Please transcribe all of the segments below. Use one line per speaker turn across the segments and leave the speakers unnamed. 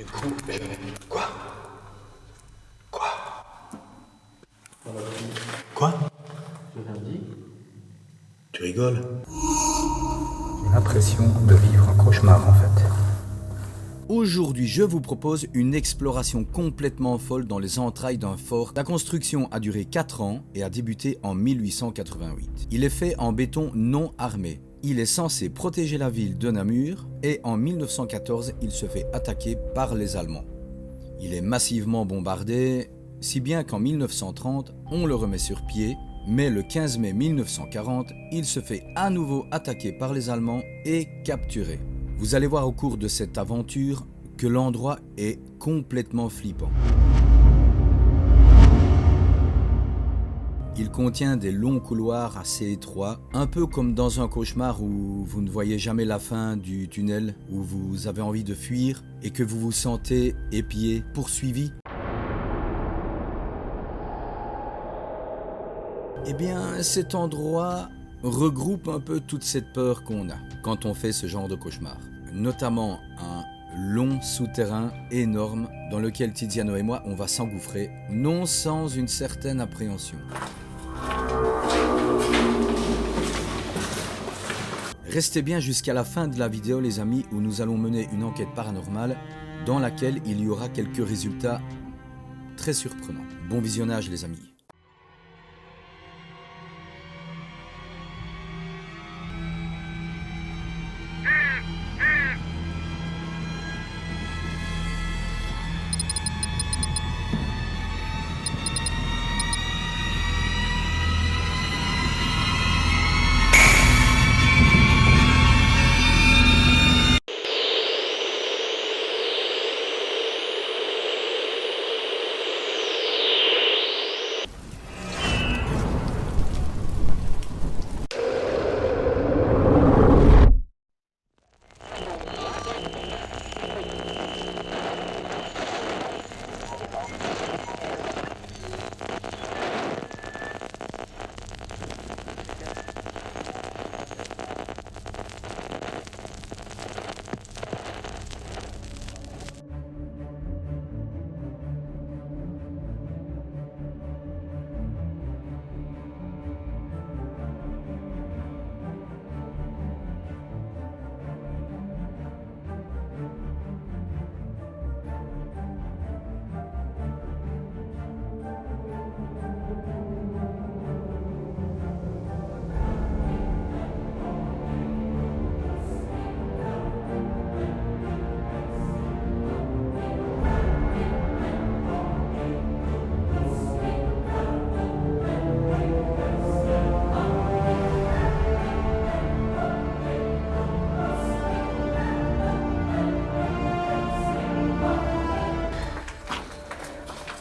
Du coup, Quoi? Quoi? Quoi?
J'ai rien dit.
Tu rigoles?
J'ai l'impression de vivre un cauchemar en fait.
Aujourd'hui, je vous propose une exploration complètement folle dans les entrailles d'un fort. La construction a duré 4 ans et a débuté en 1888. Il est fait en béton non armé. Il est censé protéger la ville de Namur et en 1914, il se fait attaquer par les Allemands. Il est massivement bombardé, si bien qu'en 1930, on le remet sur pied, mais le 15 mai 1940, il se fait à nouveau attaquer par les Allemands et capturé. Vous allez voir au cours de cette aventure que l'endroit est complètement flippant. Il contient des longs couloirs assez étroits, un peu comme dans un cauchemar où vous ne voyez jamais la fin du tunnel, où vous avez envie de fuir et que vous vous sentez épié, poursuivi. Eh bien, cet endroit regroupe un peu toute cette peur qu'on a quand on fait ce genre de cauchemar. Notamment un long souterrain énorme dans lequel Tiziano et moi on va s'engouffrer, non sans une certaine appréhension. Restez bien jusqu'à la fin de la vidéo les amis, où nous allons mener une enquête paranormale dans laquelle il y aura quelques résultats très surprenants. Bon visionnage les amis.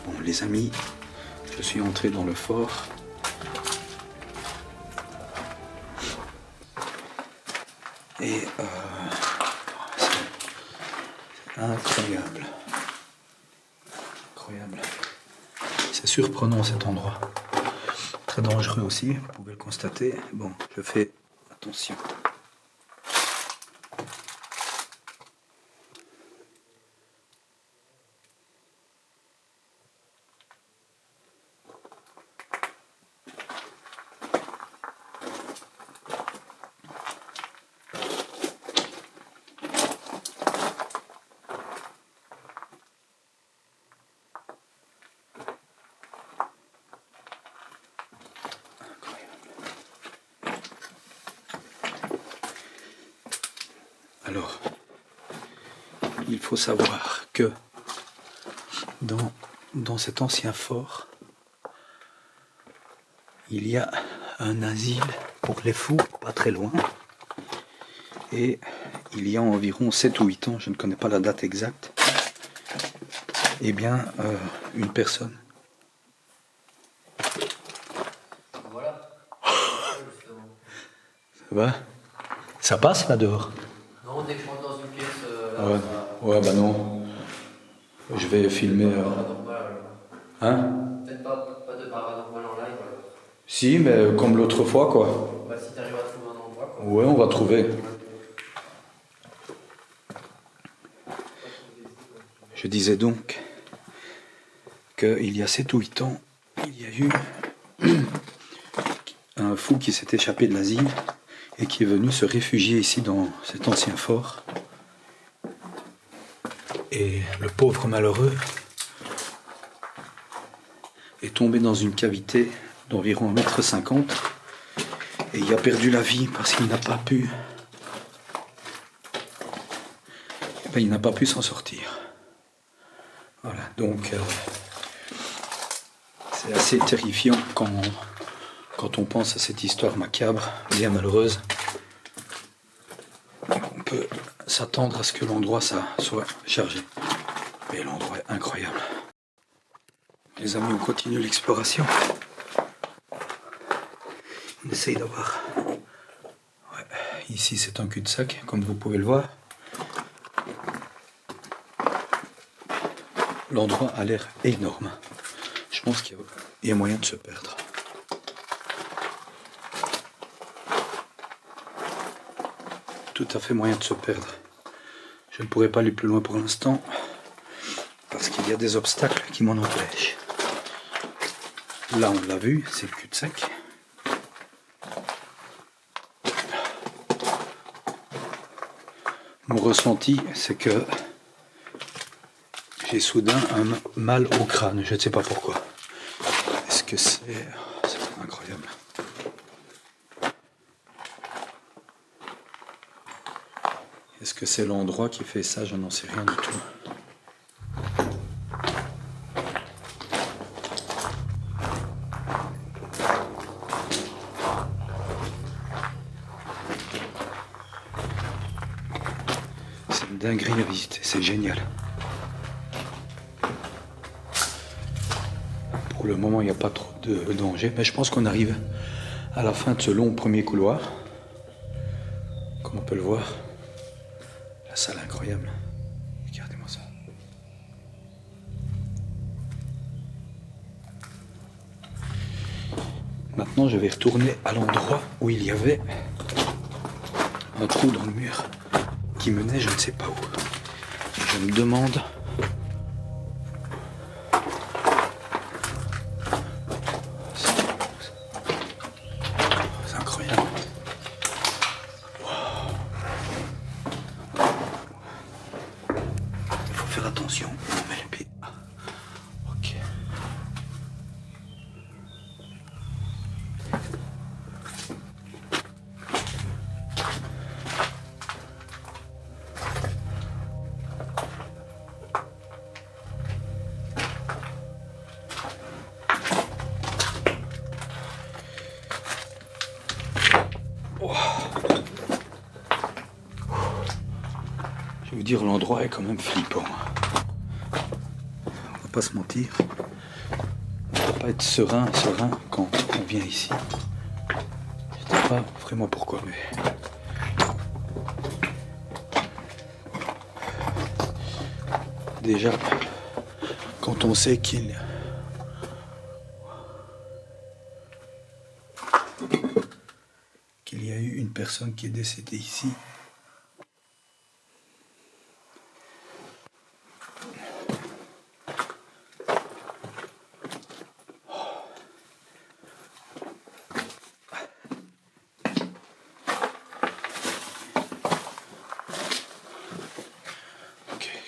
Bon, les amis, je suis entré dans le fort. Et c'est incroyable. Incroyable. C'est surprenant cet endroit. Très dangereux aussi, vous pouvez le constater. Bon, je fais attention. Alors, il faut savoir que dans cet ancien fort, il y a un asile pour les fous, pas très loin. Et il y a environ 7 ou 8 ans, je ne connais pas la date exacte, eh bien, une personne.
Voilà.
Ça va? Ça passe là dehors?
Non, dès que je rentre dans une pièce,
Ouais, ouais, bah non. Je vais filmer.
paranormal.
Hein?
Peut-être pas de paranormal en live.
Si, mais comme l'autre fois, quoi.
Bah, si t'arrives à trouver un endroit, quoi.
Ouais, on va trouver. Je disais donc qu'il y a 7 ou 8 ans, il y a eu un fou qui s'est échappé de l'asile et qui est venu se réfugier ici dans cet ancien fort. Et le pauvre malheureux est tombé dans une cavité d'environ 1,50 m et il a perdu la vie parce qu'il n'a pas pu il n'a pas pu s'en sortir. Voilà, donc c'est assez terrifiant quand on pense à cette histoire macabre, bien malheureuse. On peut s'attendre à ce que l'endroit ça soit chargé. Mais l'endroit est incroyable. Les amis, on continue l'exploration. On essaye d'avoir... Ouais, ici c'est un cul-de-sac, comme vous pouvez le voir. L'endroit a l'air énorme. Je pense qu'il y a moyen de se perdre. Tout à fait moyen de se perdre. Je ne pourrais pas aller plus loin pour l'instant parce qu'il y a des obstacles qui m'en empêchent. Là on l'a vu, c'est le cul-de-sac. Mon ressenti, c'est que j'ai soudain un mal au crâne, je ne sais pas pourquoi. Est-ce que c'est incroyable. Est-ce que c'est l'endroit qui fait ça? Je n'en sais rien du tout. C'est une dinguerie à visiter, c'est génial. Pour le moment, il n'y a pas trop de danger, mais je pense qu'on arrive à la fin de ce long premier couloir. Comme on peut le voir. La salle incroyable. Regardez-moi ça. Maintenant, je vais retourner à l'endroit où il y avait un trou dans le mur qui menait je ne sais pas où. Je me demande... C'est incroyable. Il faut faire attention, on met les pieds. Ok. Je vais vous dire, l'endroit est quand même flippant. On va pas se mentir. On ne peut pas être serein quand on vient ici. Je ne sais pas vraiment pourquoi, mais... Déjà, quand on sait qu'il y a eu une personne qui est décédée ici,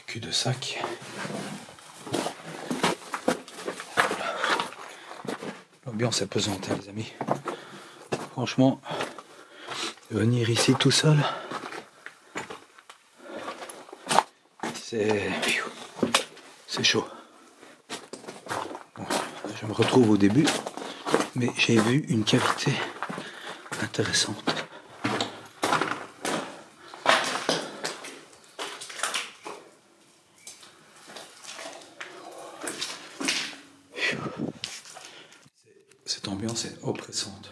cul-de-sac. L'ambiance est pesante, hein, les amis. Franchement, venir ici tout seul, c'est chaud. Bon, je me retrouve au début, mais j'ai vu une cavité intéressante. Cette ambiance est oppressante.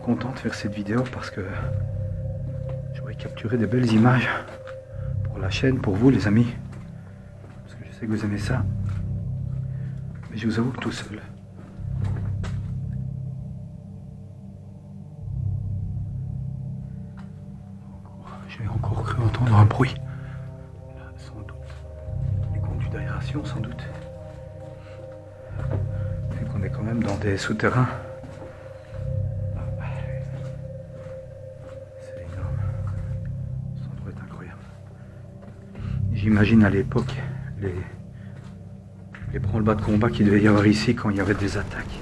content de faire cette vidéo parce que j'aurais capturé des belles images pour la chaîne, pour vous les amis. Parce que je sais que vous aimez ça. Mais je vous avoue que tout seul. J'ai encore cru entendre un bruit. Là, sans doute. Les conduits d'aération, sans doute. Vu qu'on est quand même dans des souterrains. C'est énorme. Cet endroit est incroyable. J'imagine à l'époque les branle-bas de combat qu'il devait y avoir ici quand il y avait des attaques.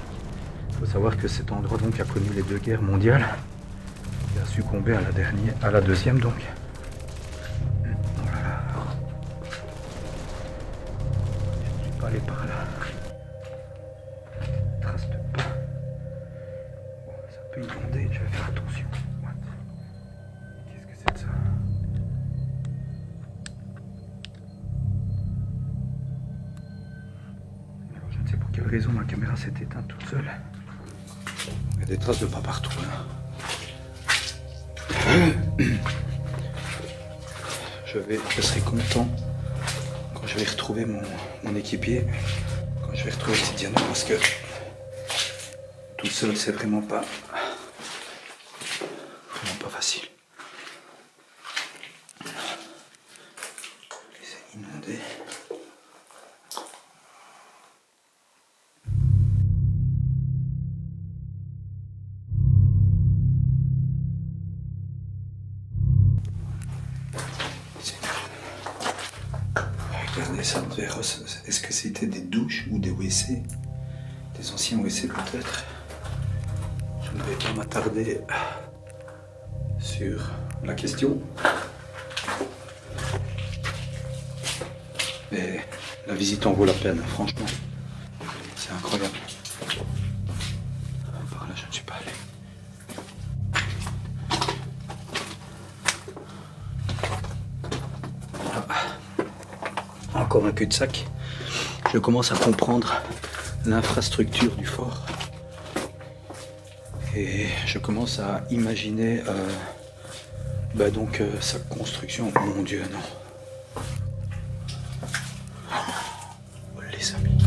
Il faut savoir que cet endroit donc a connu les 2 guerres mondiales. Il a succombé à la deuxième donc. Oh là là. Je ne suis pas allé par là. Trace de pas. Bon, ça peut inonder, je vais faire attention. What? Qu'est-ce que c'est de ça? Alors, je ne sais pour quelle raison ma caméra s'est éteinte toute seule. Il y a des traces de pas partout là. Je serai content quand je vais retrouver mon équipier, quand je vais retrouver Tiziano, parce que tout seul c'est vraiment pas facile. Les inondés. Regardez ça, est-ce que c'était des douches ou des WC? Des anciens WC peut-être? Je ne vais pas m'attarder sur la question. Mais la visite en vaut la peine, franchement. C'est incroyable. Par là, je ne suis pas allé. Encore un cul-de-sac. Je commence à comprendre l'infrastructure du fort. Et je commence à imaginer sa construction. Mon Dieu, non. Oh, les amis.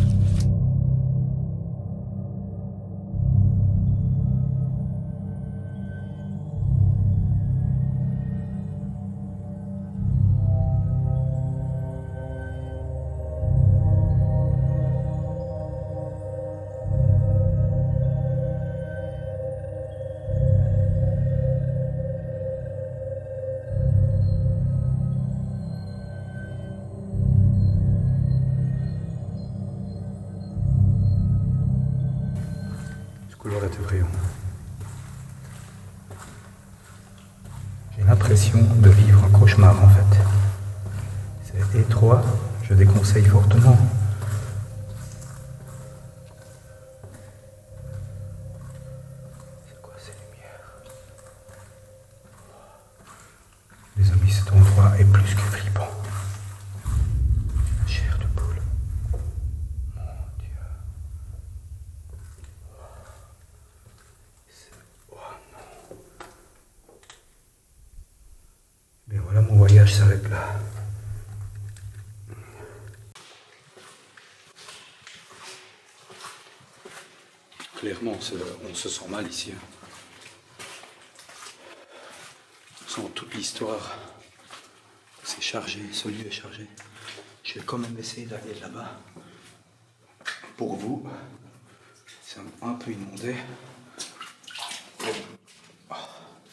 Couloir est effrayant. J'ai l'impression de vivre un cauchemar en fait. C'est étroit, je déconseille fortement. C'est quoi ces lumières? Les amis, cet endroit est plus que flippant. Chair de poule. Mon Dieu. Mais voilà, mon voyage s'arrête là. Clairement, on se sent mal ici. On sent toute l'histoire. C'est chargé, ce lieu est chargé. Je vais quand même essayer d'aller là-bas. Pour vous, c'est un peu inondé. Oh,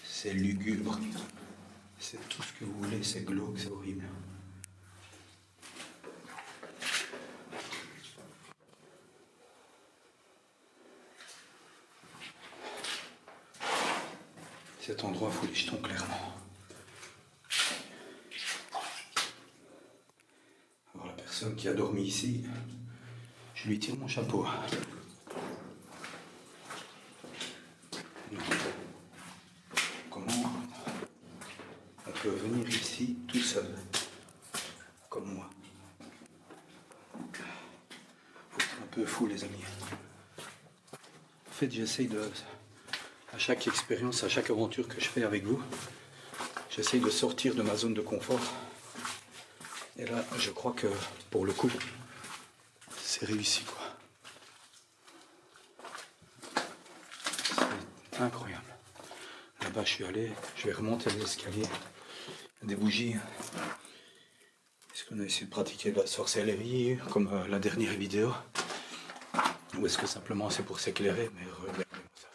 c'est lugubre. C'est tout ce que vous voulez, c'est glauque, c'est horrible. Cet endroit fout les jetons clairement. Alors la personne qui a dormi ici, je lui tire mon chapeau. Non. Comment on peut venir ici tout seul, comme moi? Faut être un peu fou les amis. En fait j'essaye de... À chaque expérience, à chaque aventure que je fais avec vous, j'essaye de sortir de ma zone de confort. Et là, je crois que pour le coup, c'est réussi, quoi. C'est incroyable. Là-bas, je suis allé, je vais remonter les escaliers. Des bougies. Est-ce qu'on a essayé de pratiquer de la sorcellerie, comme la dernière vidéo? Ou est-ce que simplement c'est pour s'éclairer? Mais regardez-moi ça.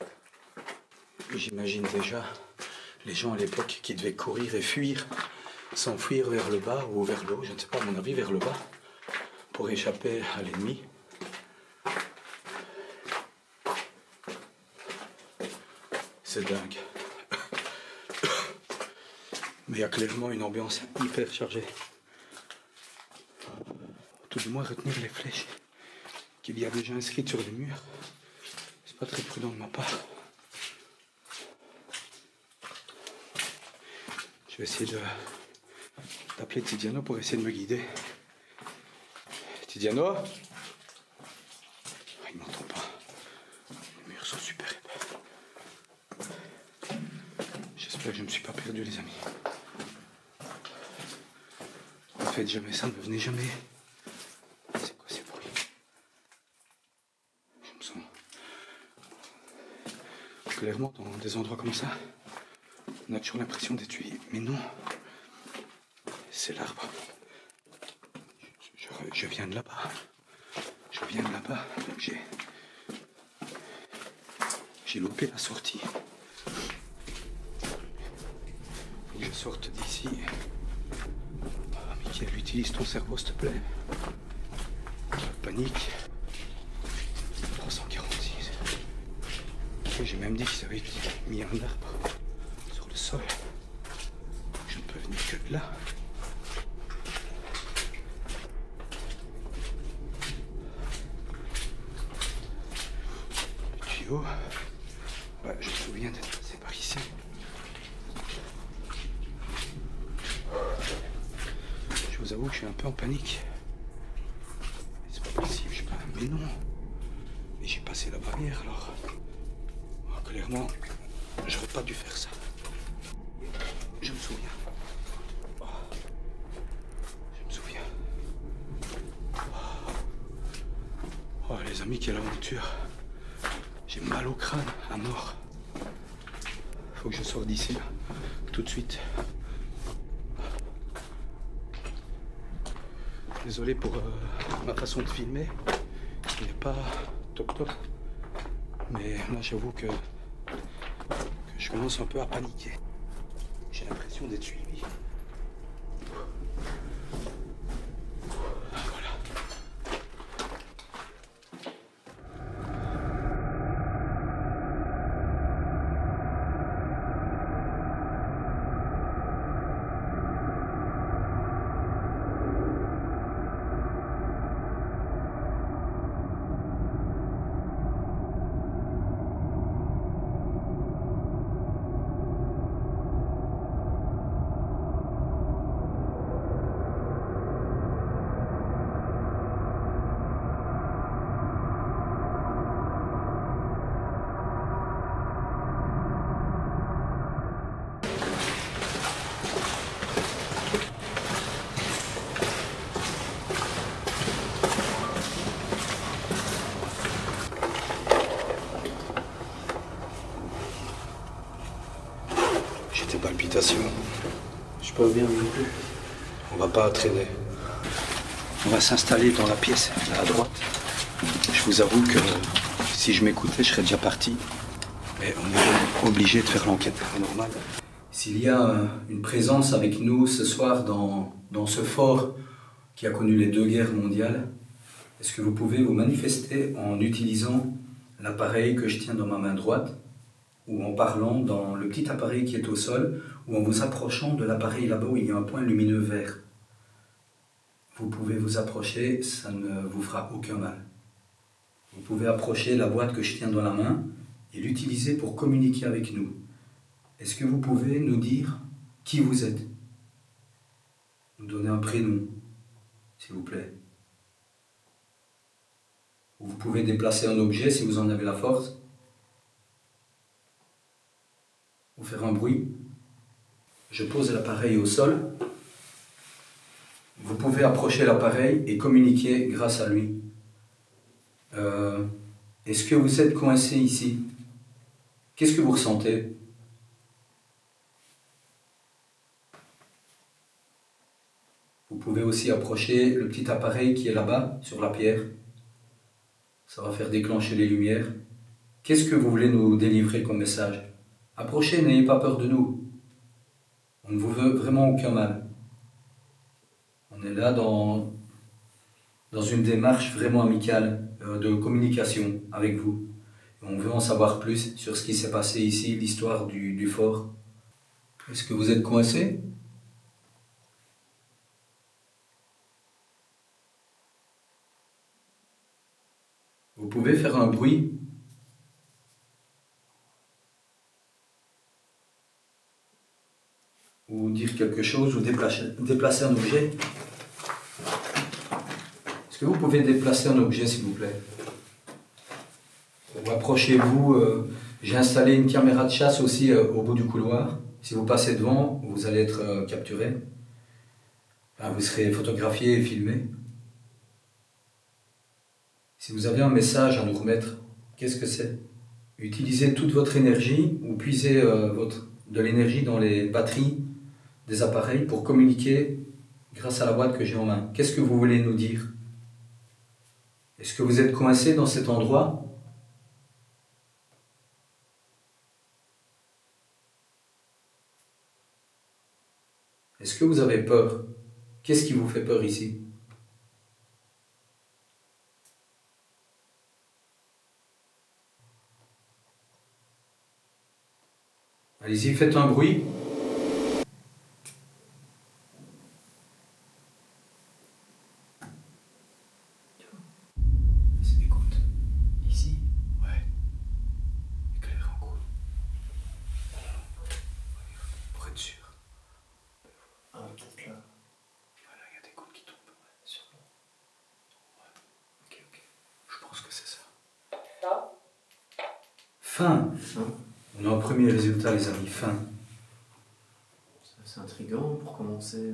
J'imagine déjà les gens à l'époque qui devaient courir et fuir, s'enfuir vers le bas ou vers le haut, je ne sais pas, à mon avis vers le bas, pour échapper à l'ennemi. C'est dingue. Mais il y a clairement une ambiance hyper chargée. Tout du moins retenir les flèches qu'il y a déjà inscrites sur les murs. C'est pas très prudent de ma part. Je vais essayer d'appeler Tiziano pour essayer de me guider. Tiziano? Ah, il m'entend pas. Les murs sont super épais. J'espère que je ne me suis pas perdu, les amis. Ne faites jamais ça, ne venez jamais. C'est quoi ces bruits? Je me sens clairement dans des endroits comme ça. On a toujours l'impression d'étudier, mais non, c'est l'arbre. Je viens de là-bas. Je viens de là-bas, donc j'ai loupé la sortie. Faut que je sorte d'ici. Ah, Mickaël, utilise ton cerveau, s'il te plaît. Panique. 346. J'ai même dit qu'ils avaient mis un arbre sur le sol. Je ne peux venir que là. Le tuyau. Ouais, je me souviens d'être passé par ici. Je vous avoue que je suis un peu en panique. C'est pas possible, je sais pas. Mais non. Mais j'ai passé la barrière alors. Oh, clairement, j'aurais pas dû faire ça. Je me souviens. Oh. Je me souviens. Oh, les amis, quelle aventure. J'ai mal au crâne, à mort. Faut que je sorte d'ici, là. Tout de suite. Désolé pour ma façon de filmer. Il n'est pas top top. Mais là, j'avoue que je commence un peu à paniquer. J'ai l'impression d'être suivi. Voilà. J'ai des palpitations.
Je suis pas bien non plus.
On va pas traîner. On va s'installer dans la pièce, là à droite. Je vous avoue que si je m'écoutais, je serais déjà parti. Mais on est obligé de faire l'enquête normale. S'il y a une présence avec nous ce soir dans ce fort qui a connu les 2 guerres mondiales, est-ce que vous pouvez vous manifester en utilisant l'appareil que je tiens dans ma main droite, ou en parlant dans le petit appareil qui est au sol, ou en vous approchant de l'appareil là-bas où il y a un point lumineux vert? Vous pouvez vous approcher, ça ne vous fera aucun mal. Vous pouvez approcher la boîte que je tiens dans la main et l'utiliser pour communiquer avec nous. Est-ce que vous pouvez nous dire qui vous êtes? Nous donner un prénom, s'il vous plaît. Ou vous pouvez déplacer un objet si vous en avez la force. pour faire un bruit. Je pose l'appareil au sol. Vous pouvez approcher l'appareil et communiquer grâce à lui. Est-ce que vous êtes coincé ici? Qu'est-ce que vous ressentez? Vous pouvez aussi approcher le petit appareil qui est là-bas, sur la pierre. Ça va faire déclencher les lumières. Qu'est-ce que vous voulez nous délivrer comme message? Approchez, n'ayez pas peur de nous. On ne vous veut vraiment aucun mal. On est là dans une démarche vraiment amicale de communication avec vous. On veut en savoir plus sur ce qui s'est passé ici, l'histoire du fort. Est-ce que vous êtes coincé? Vous pouvez faire un bruit. Ou dire quelque chose, ou déplacer un objet. Est-ce que vous pouvez déplacer un objet, s'il vous plaît? Ou approchez-vous. J'ai installé une caméra de chasse aussi au bout du couloir. Si vous passez devant, vous allez être capturé. Enfin, vous serez photographié et filmé. Si vous avez un message à nous remettre, qu'est-ce que c'est? Utilisez toute votre énergie ou puisez de l'énergie dans les batteries des appareils pour communiquer grâce à la boîte que j'ai en main. Qu'est-ce que vous voulez nous dire? Est-ce que vous êtes coincé dans cet endroit? Est-ce que vous avez peur? Qu'est-ce qui vous fait peur ici? Allez-y, faites un bruit. Écoute, ici, ouais. Éclairez en cours. Pour être sûr.
Ah, peut-être là.
Voilà, il y a des gouttes qui tombent. Ouais, sûrement. Ouais. Ok. Je pense que c'est ça. Fin. On a un premier résultat, les amis. Fin.
C'est intriguant pour commencer.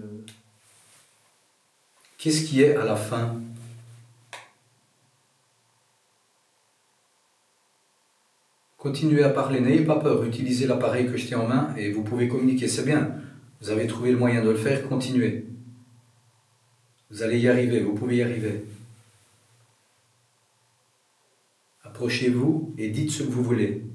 Qu'est-ce qui est à la fin? Continuez à parler, n'ayez pas peur, utilisez l'appareil que je tiens en main et vous pouvez communiquer, c'est bien. Vous avez trouvé le moyen de le faire, continuez. Vous allez y arriver, vous pouvez y arriver. Approchez-vous et dites ce que vous voulez.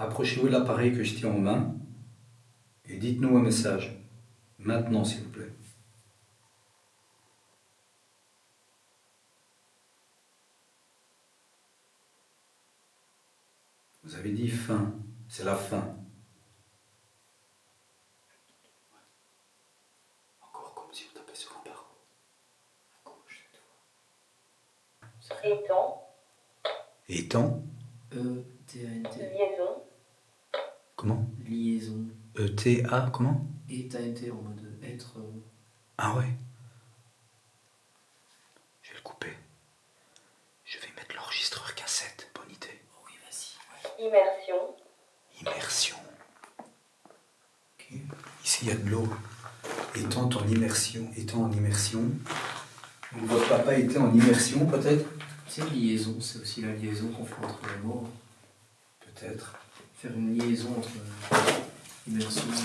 Approchez-vous de l'appareil que je tiens en main et dites-nous un message. Maintenant, s'il vous plaît. Vous avez dit fin, c'est la fin. Encore comme si vous tapez sur un barreau. À gauche, cette fois.
Étant.
Étant.
E-T-A-N-T.
Liaison.
Comment?
Liaison.
E-T-A, comment?
Et-T-A-N-T en mode être.
Ah ouais. Je vais le couper. Je vais mettre l'enregistreur cassette. Bonne idée.
Oh oui, vas-y.
Immersion.
Immersion.
Ok.
Ici, il y a de l'eau. Étant en immersion. Donc, votre papa était en immersion, peut-être?
C'est liaison, c'est aussi la liaison qu'on fait entre les mots.
Peut-être.
Faire une liaison entre immersion et.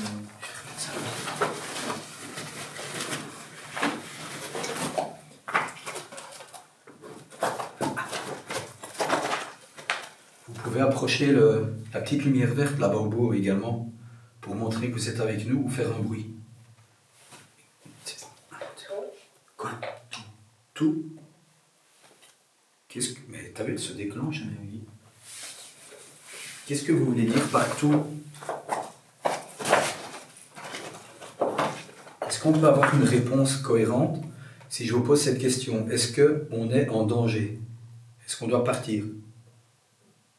Vous pouvez approcher la petite lumière verte là-bas au bout également pour montrer que vous êtes avec nous ou faire un bruit. C'est bon.
Tout.
Quoi? Tout? Mais t'as vu, elle se déclenche.
Mais oui.
Qu'est-ce que vous voulez dire par tout? Est-ce qu'on peut avoir une réponse cohérente si je vous pose cette question? Est-ce qu'on est en danger? Est-ce qu'on doit partir?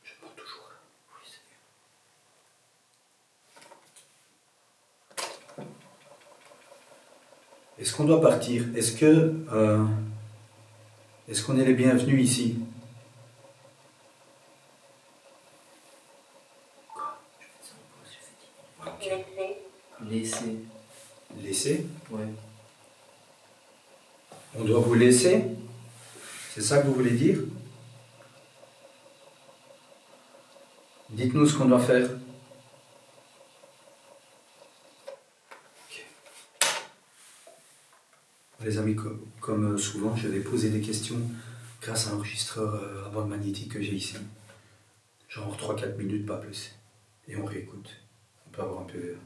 Je demande toujours.
Oui, c'est
Est-ce qu'on doit partir? Est-ce qu'on est les bienvenus ici? Quoi?
Je vais mettre ça en pause, j'ai fait 10 minutes.
Ok.
Laisser.
Laisser.
Laisser?
Ouais.
On doit vous laisser? C'est ça que vous voulez dire? Dites-nous ce qu'on doit faire. Ok. Les amis, comme souvent, je vais poser des questions grâce à un enregistreur à bande magnétique que j'ai ici. Genre 3-4 minutes, pas plus. Et on réécoute. On peut avoir un peu...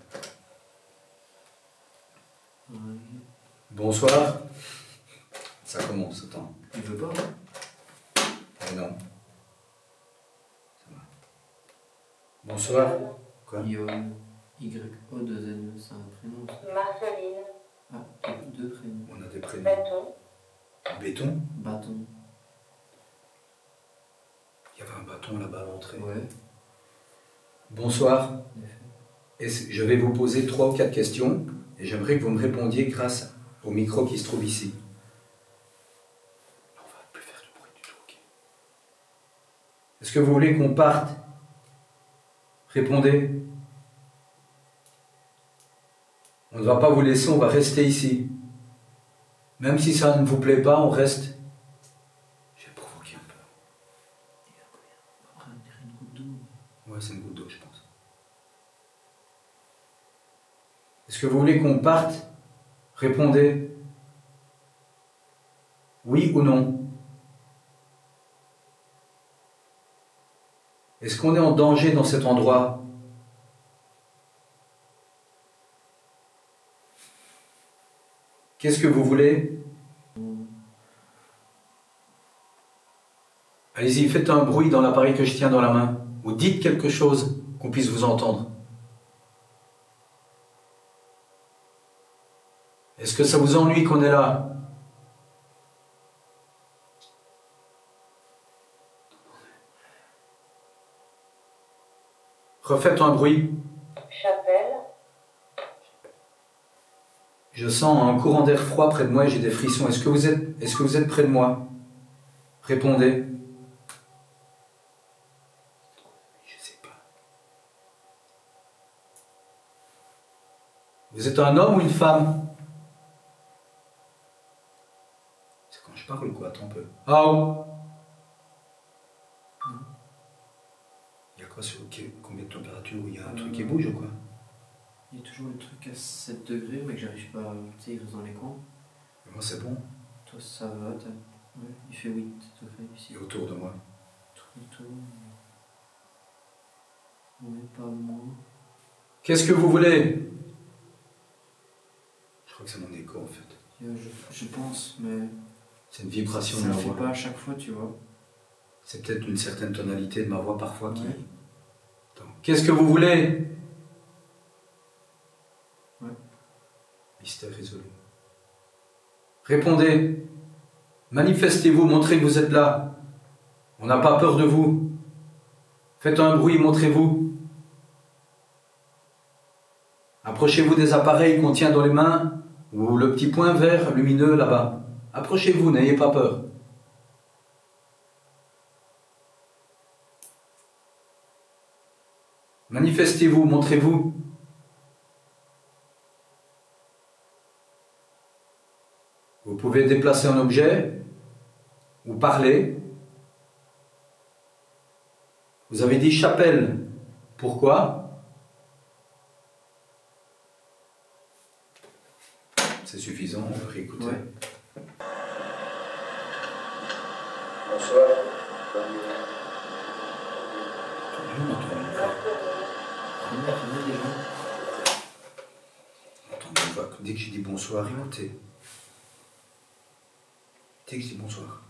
Ouais.
Bonsoir. Ça commence, attends.
Il veut pas?
Eh non. Ça va. Bonsoir. Quoi?
Guillaume. Y-O-2-N-E, c'est un prénom. Ça.
Marceline.
Ah, deux prénoms.
On a des prénoms.
Bâton.
Béton.
Bâton.
Il y avait un bâton là-bas à l'entrée.
Ouais.
Bonsoir.
En effet.
Je vais vous poser 3 ou 4 questions et j'aimerais que vous me répondiez grâce au micro qui se trouve ici. On va plus faire de bruit du tout, ok? Est-ce que vous voulez qu'on parte? Répondez. On ne va pas vous laisser, on va rester ici. Même si ça ne vous plaît pas, on reste. Je vais provoquer un peu.
Après, on dirait une goutte d'eau.
Ouais, c'est une goutte d'eau, je pense. Est-ce que vous voulez qu'on parte? Répondez. Oui ou non? Est-ce qu'on est en danger dans cet endroit? Qu'est-ce que vous voulez? Allez-y, faites un bruit dans l'appareil que je tiens dans la main. Ou dites quelque chose qu'on puisse vous entendre. Est-ce que ça vous ennuie qu'on est là? Refaites un bruit.
Chapelle.
Je sens un courant d'air froid près de moi et j'ai des frissons. Est-ce que vous êtes près de moi? Répondez. Je sais pas. Vous êtes un homme ou une femme? C'est quand je parle quoi, attends un peu. Ah oh. Il y a quoi sur combien de température? Il y a un truc qui bouge ou quoi?
Il y a toujours le truc à 7 degrés, mais que j'arrive pas à. Tu sais, il reste dans les coins.
Moi c'est bon.
Toi, ça va, ouais, il fait 8 degrés ici.
Et autour de moi.
Tout. Ouais, pas moi.
Qu'est-ce que vous voulez? Je crois que c'est mon écho en fait.
Je pense, mais
C'est une vibration
ça
de
ne
ma
le fait
voix.
pas à chaque fois, tu vois.
C'est peut-être une certaine tonalité de ma voix parfois qui...
Ouais.
Attends. Qu'est-ce que vous voulez?
Ouais.
Mystère résolu. Répondez. Manifestez-vous, montrez que vous êtes là. On n'a pas peur de vous. Faites un bruit, montrez-vous. Approchez-vous des appareils qu'on tient dans les mains ou le petit point vert lumineux là-bas. Approchez-vous, n'ayez pas peur. Manifestez-vous, montrez-vous. Vous pouvez déplacer un objet ou parler. Vous avez dit chapelle. Pourquoi? C'est suffisant, on peut réécouter.
Ouais.
Bonsoir.
Combien déjà?
Attends, dès que je dis bonsoir, écoutez. Dès que je dis bonsoir.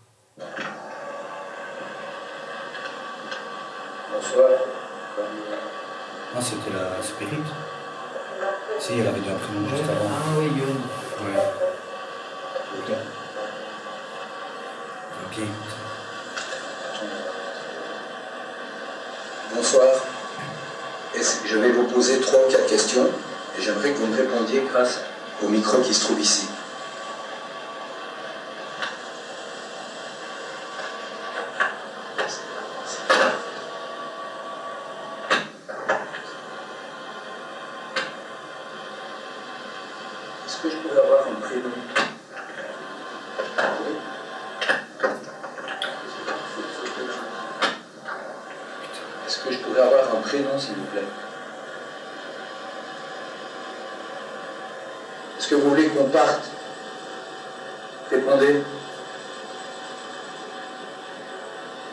Bonsoir.
Non, c'était la spirit. Si, elle avait déjà un prénom juste avant.
Ah oui, Yoann.
Ouais. Ok. Ok, écoute.
Bonsoir. Je vais vous poser 3 ou 4 questions et j'aimerais que vous me répondiez grâce au micro qui se trouve ici. Est-ce que je pourrais avoir un prénom? Oui. Est-ce que je pourrais avoir un prénom, s'il vous plaît? Est-ce que vous voulez qu'on parte? Répondez.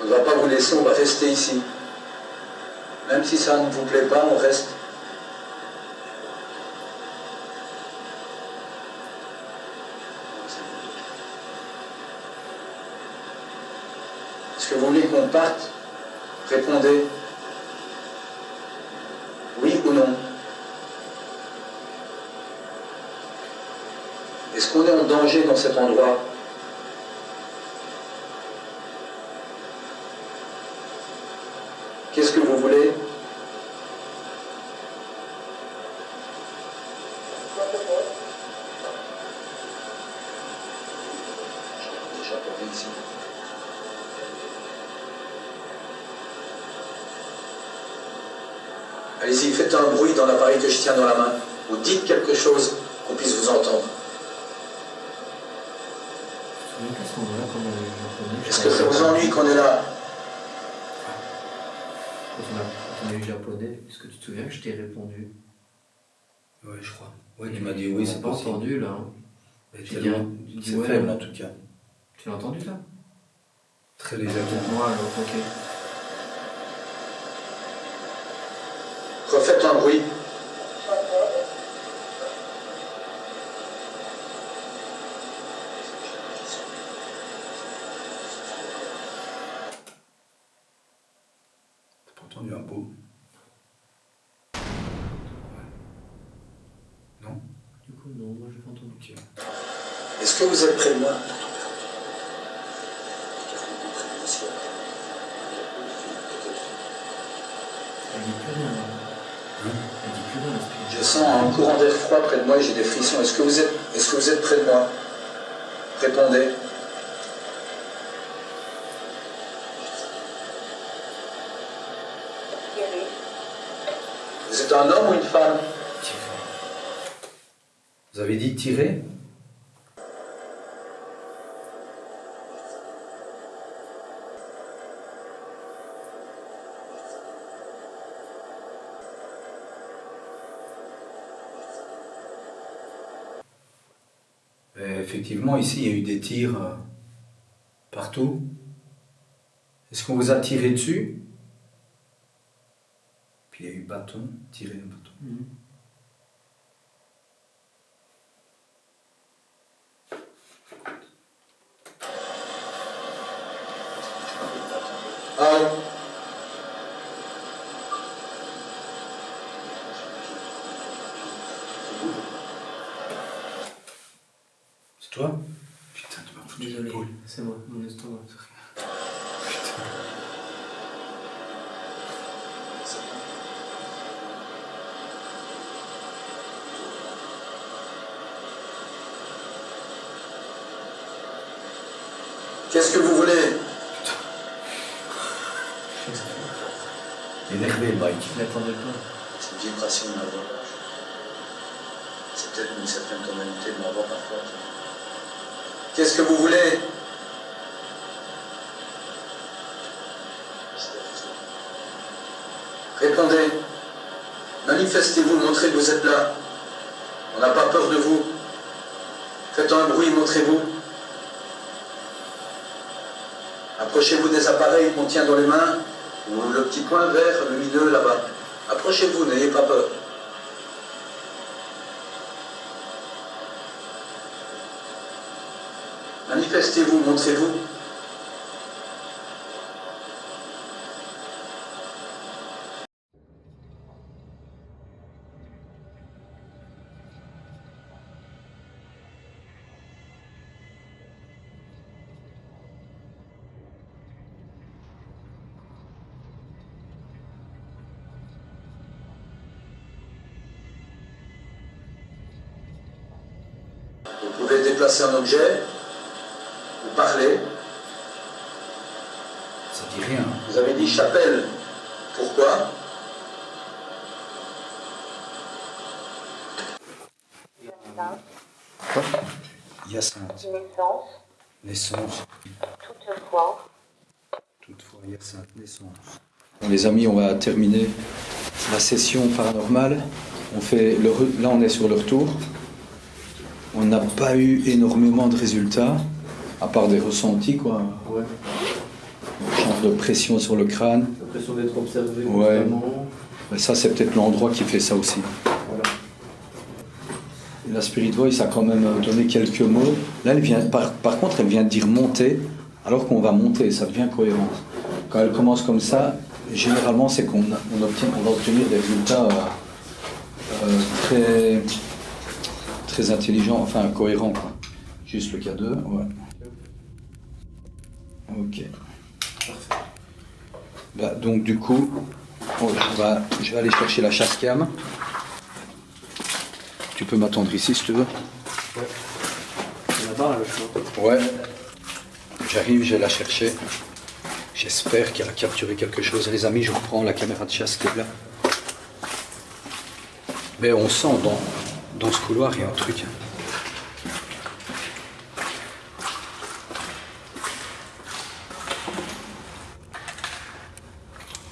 On ne va pas vous laisser, on va rester ici. Même si ça ne vous plaît pas, on reste. Est-ce que vous voulez qu'on parte? Répondez. Oui ou non? Est-ce qu'on est en danger dans cet endroit? Qu'est-ce que vous voulez? Déjà pour ici. Allez-y, faites un bruit dans l'appareil que je tiens dans la main. Ou dites quelque chose qu'on puisse vous entendre.
Je me souviens pas ce moment-là quand on a eu japonais.
Est-ce que ça vous ennuie qu'on est là?
Quand on a eu japonais, est-ce que tu te souviens que je t'ai répondu?
Ouais, je crois. Ouais, tu m'as dit oui, c'est
pas
possible.
entendu là. Hein.
Mais
J'ai
tellement-
dit,
C'est
ouais.
faible en tout cas.
Tu l'as entendu ça?
Très légèrement.
Moi alors, ok.
Refaites un bruit.
T'as pas entendu un boum? Non?
Du coup, non, moi j'ai pas entendu.
Ok.
Est-ce que vous êtes près de moi?
Elle dit plus rien. Elle dit plus rien, la spirit.
Je sens un courant d'air froid près de moi et j'ai des frissons. Est-ce que vous êtes près de moi? Répondez. Vous êtes un homme ou une femme?
Vous avez dit tirer? Effectivement, ici, il y a eu des tirs partout. Est-ce qu'on vous a tiré dessus? Puis Puis il y a eu bâton, tirer un bâton.
Ah.
C'est toi? Putain, tu m'as foutu
Désolé,
l'épaule.
c'est moi, mon estomac.
Qu'est-ce que vous voulez?
Énervé le Mike.
Je l'attendais pas.
C'est une vibration de ma voix. C'est peut-être une certaine tonalité de ma voix parfois. Qu'est-ce que vous voulez? Répondez. Manifestez-vous, montrez que vous êtes là. On n'a pas peur de vous. Faites un bruit, montrez-vous. Approchez-vous des appareils qu'on tient dans les mains, ou le petit point vert lumineux là-bas. Approchez-vous, n'ayez pas peur. Manifestez-vous, montrez-vous. Vous pouvez déplacer un objet, ou parler.
Ça dit rien.
Vous avez dit chapelle. Pourquoi?
Quoi? Hyacinthe.
Naissance,
Naissance.
toutefois,
Toutefois, Hyacinthe, naissance. Bon, les amis, on va terminer la session paranormale. Là, on est sur le retour. On n'a pas eu énormément de résultats, à part des ressentis, quoi.
Ouais.
Genre de pression sur le crâne.
L'impression d'être observé
Ouais.
constamment.
Mais ça, c'est peut-être l'endroit qui fait ça aussi.
Voilà.
Et la Spirit Voice a quand même donné quelques mots. Là, elle vient, par contre, elle vient de dire monter, alors qu'on va monter, ça devient cohérent. Quand elle commence comme ça, généralement, c'est qu'on va obtenir des résultats très, très intelligents, enfin cohérents, quoi. Juste le K2, ouais. Ok. Bah, donc du coup, je vais aller chercher la chasse-cam. Tu peux m'attendre ici si tu veux.
Ouais. C'est là-bas, le choix.
Ouais. J'arrive, je vais la chercher. J'espère qu'elle a capturé quelque chose. Les amis, je reprends la caméra de chasse qui est là. Mais on sent dans ce couloir, il y a un truc.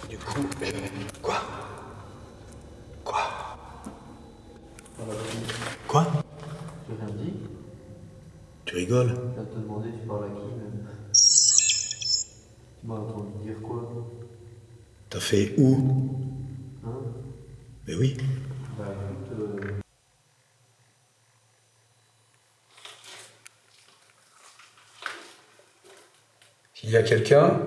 Du coup, Quoi?
J'ai rien dit.
Tu rigoles?
Je viens de te demander, tu parles à qui même. Tu m'as entendu dire quoi?
T'as fait où?
Hein?
Mais oui.
Bah écoute,
Il y a quelqu'un?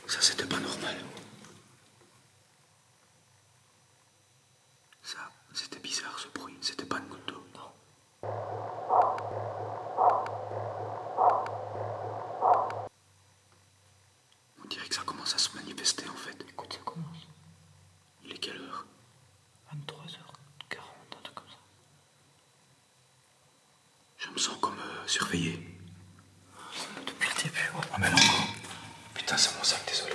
Ça, c'était pas normal. Ça, c'était bizarre ce bruit. C'était pas une goutte d'eau. Non. On dirait que ça commence à se manifester en fait. Écoute, ça commence. Il est quelle heure?
23h40, un truc comme ça.
Je me sens comme surveillé.
Depuis le début, ouais.
Ah mais là encore. Putain, c'est mon sac, désolé.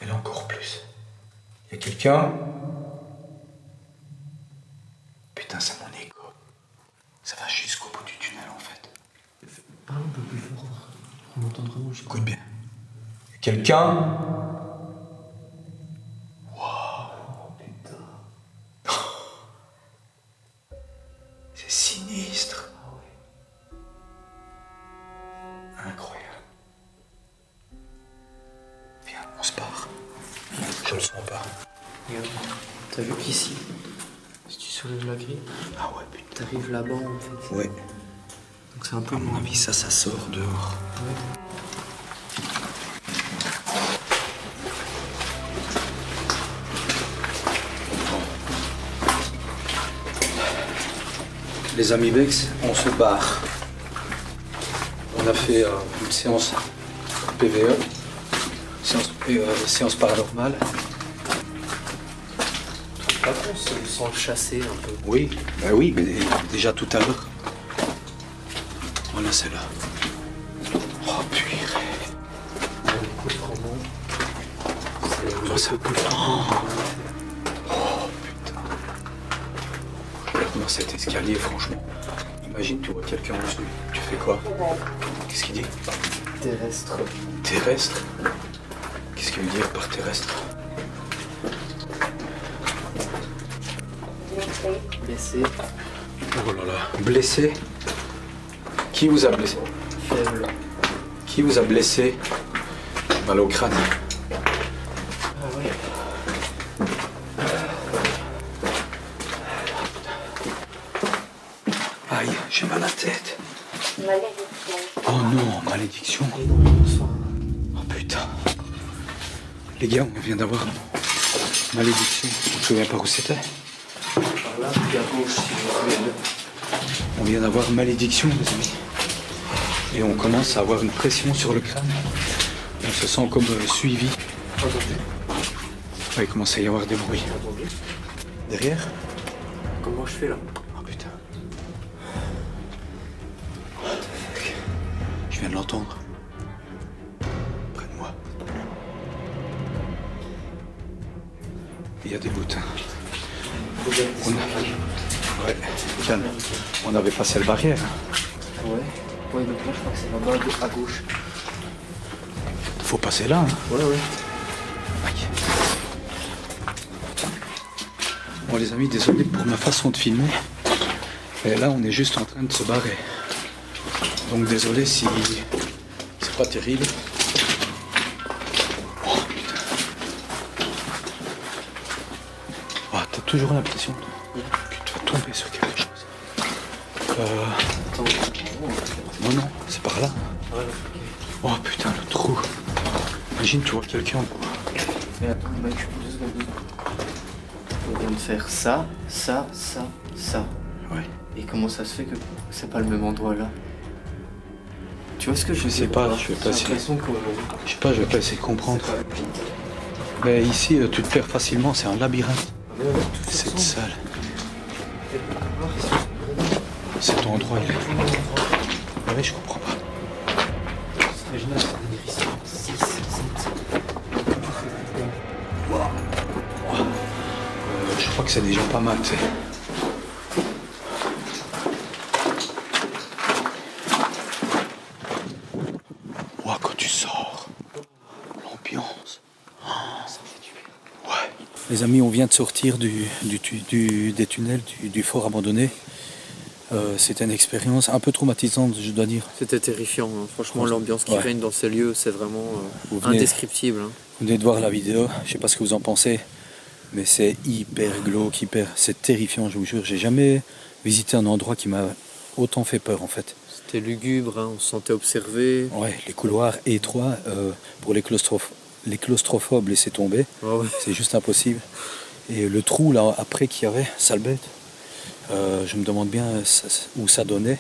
Mais là encore plus. Il y a quelqu'un? Putain, c'est mon écho. Ça va jusqu'au bout du tunnel en fait.
Parle un peu plus fort. On entend vraiment, je sais
Écoute bien. Il y a quelqu'un?
pas. Putain.
Je le sens pas.
Regarde, t'as vu qu'ici, si tu soulèves la grille,
Ah ouais, putain.
t'arrives là-bas en fait.
Ouais.
Donc c'est un peu
À mon avis, ça sort dehors. Les amis Bex, on se barre. On a fait une séance PVE, séance paranormale.
Pas qu'on se sent le chasser un peu.
Oui, bah oui, mais déjà tout à l'heure. Voilà celle-là. Oh purée.
Écoute, vraiment,
Oh, ça bouge. Oh putain. Dans cet escalier, franchement. Imagine, tu vois quelqu'un en dessous. Tu fais quoi? Qu'est-ce qu'il dit?
terrestre.
Terrestre? Qu'est-ce qu'il veut dire par terrestre?
Blessé,
Oh là là. Blessé? Qui vous a blessé?
faible.
Qui vous a blessé? Mal au crâne.
Ah ouais.
Aïe, j'ai mal à la tête.
Malédiction.
Oh non, malédiction. Oh putain. Les gars, on vient d'avoir malédiction. On se souvient pas où c'était?
Par là, puis à gauche, si vous voulez.
On vient d'avoir malédiction, les amis. Et on commence à avoir une pression sur le crâne. On se sent comme suivi. Ouais, il commence à y avoir des bruits. Derrière?
Comment je fais là?
Oh putain. What the fuck? Je viens de l'entendre. Près de moi. Il y a des boutins. On a... Ouais, calme. On avait passé la barrière.
Ouais. Ouais, donc là, je crois que c'est là-bas à gauche.
Faut passer là. Hein.
Ouais, ouais.
Aïe. Bon les amis, désolé pour ma façon de filmer. Et là, on est juste en train de se barrer. Donc désolé si c'est pas terrible. Oh putain. Oh, t'as toujours l'impression que tu vas tomber sur quelque chose.
Attends.
Non, non, c'est par là.
Ouais,
Oh putain, le trou. Imagine, tu vois quelqu'un.
mais attends, mec, 2 secondes. On vient de faire ça, ça, ça, ça.
Ouais.
Et comment ça se fait que c'est pas le même endroit là? Tu vois ce que je veux
sais
dire
pas,
ou
je vais pas
J'ai
essayer.
l'impression que
Je sais pas, je vais pas essayer de comprendre.
c'est pas le pit.
Mais ici, tu te perds facilement, c'est un labyrinthe.
Mais ouais, tout ça
Cette
ressemble.
salle,
Quelque part, ils sont-
cet endroit, il est. Ouais, je comprends pas.
Ce serait génial de venir ici. 6, 7.
Je crois que c'est déjà pas mal, tu sais. Ouah, quand tu sors, l'ambiance.
Ça fait du bien.
Ouais. Les amis, on vient de sortir des tunnels du fort abandonné. C'était une expérience un peu traumatisante, je dois dire.
C'était terrifiant, hein. Franchement, l'ambiance qui
Ouais.
règne dans ces lieux, c'est vraiment
Vous venez-
indescriptible. Hein.
Vous venez de voir la vidéo, je sais pas ce que vous en pensez, mais c'est hyper glauque, c'est terrifiant, je vous jure. J'ai jamais visité un endroit qui m'a autant fait peur en fait.
C'était lugubre, hein. On se sentait observé.
Ouais, les couloirs étroits, pour les claustrophobes, laissez tomber,
Ah ouais.
c'est juste impossible. Et le trou là après qu'il y avait, sale bête, je me demande bien où ça donnait,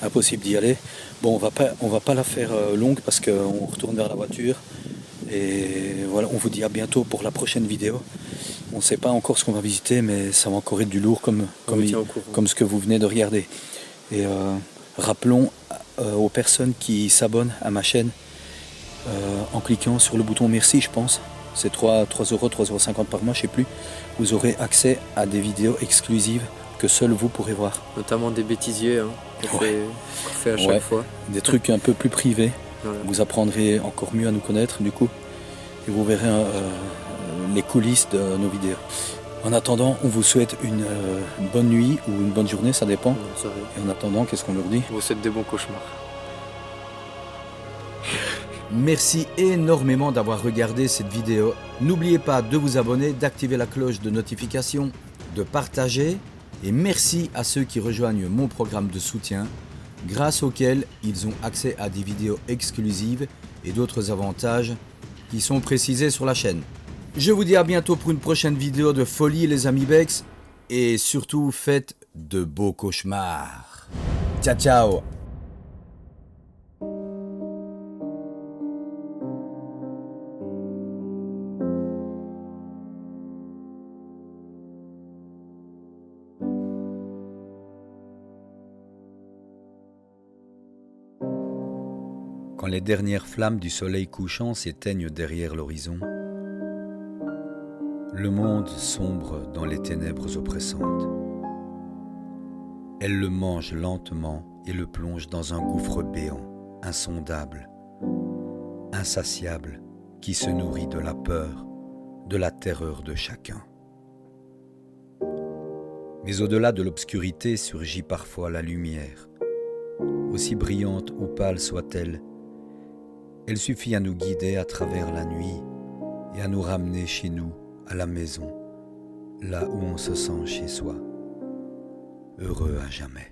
impossible d'y aller. Bon, on va pas la faire longue parce qu'on retourne vers la voiture. Et voilà, on vous dit à bientôt pour la prochaine vidéo. On ne sait pas encore ce qu'on va visiter, mais ça va encore être du lourd
On vous tient au courant.
comme ce que vous venez de regarder. Et rappelons aux personnes qui s'abonnent à ma chaîne en cliquant sur le bouton merci, je pense. C'est 3,50 € par mois, je ne sais plus. Vous aurez accès à des vidéos exclusives que seuls vous pourrez voir.
Notamment des bêtisiers, hein, qu'on
Ouais.
fait à chaque
Ouais.
fois.
Des trucs un peu plus privés.
Voilà.
Vous apprendrez encore mieux à nous connaître du coup. Et vous verrez les coulisses de nos vidéos. En attendant, on vous souhaite une bonne nuit ou une bonne journée, ça dépend.
Ça arrive.
Et en attendant, qu'est-ce qu'on leur dit?
On vous souhaite des bons cauchemars.
Merci énormément d'avoir regardé cette vidéo. N'oubliez pas de vous abonner, d'activer la cloche de notification, de partager. Et merci à ceux qui rejoignent mon programme de soutien, grâce auquel ils ont accès à des vidéos exclusives et d'autres avantages qui sont précisés sur la chaîne. Je vous dis à bientôt pour une prochaine vidéo de folie les amis Bex. Et surtout, faites de beaux cauchemars. Ciao, ciao! Quand les dernières flammes du soleil couchant s'éteignent derrière l'horizon, le monde sombre dans les ténèbres oppressantes. Elle le mange lentement et le plonge dans un gouffre béant, insondable, insatiable, qui se nourrit de la peur, de la terreur de chacun. Mais au-delà de l'obscurité surgit parfois la lumière. Aussi brillante ou pâle soit-elle, elle suffit à nous guider à travers la nuit et à nous ramener chez nous, à la maison, là où on se sent chez soi, heureux à jamais.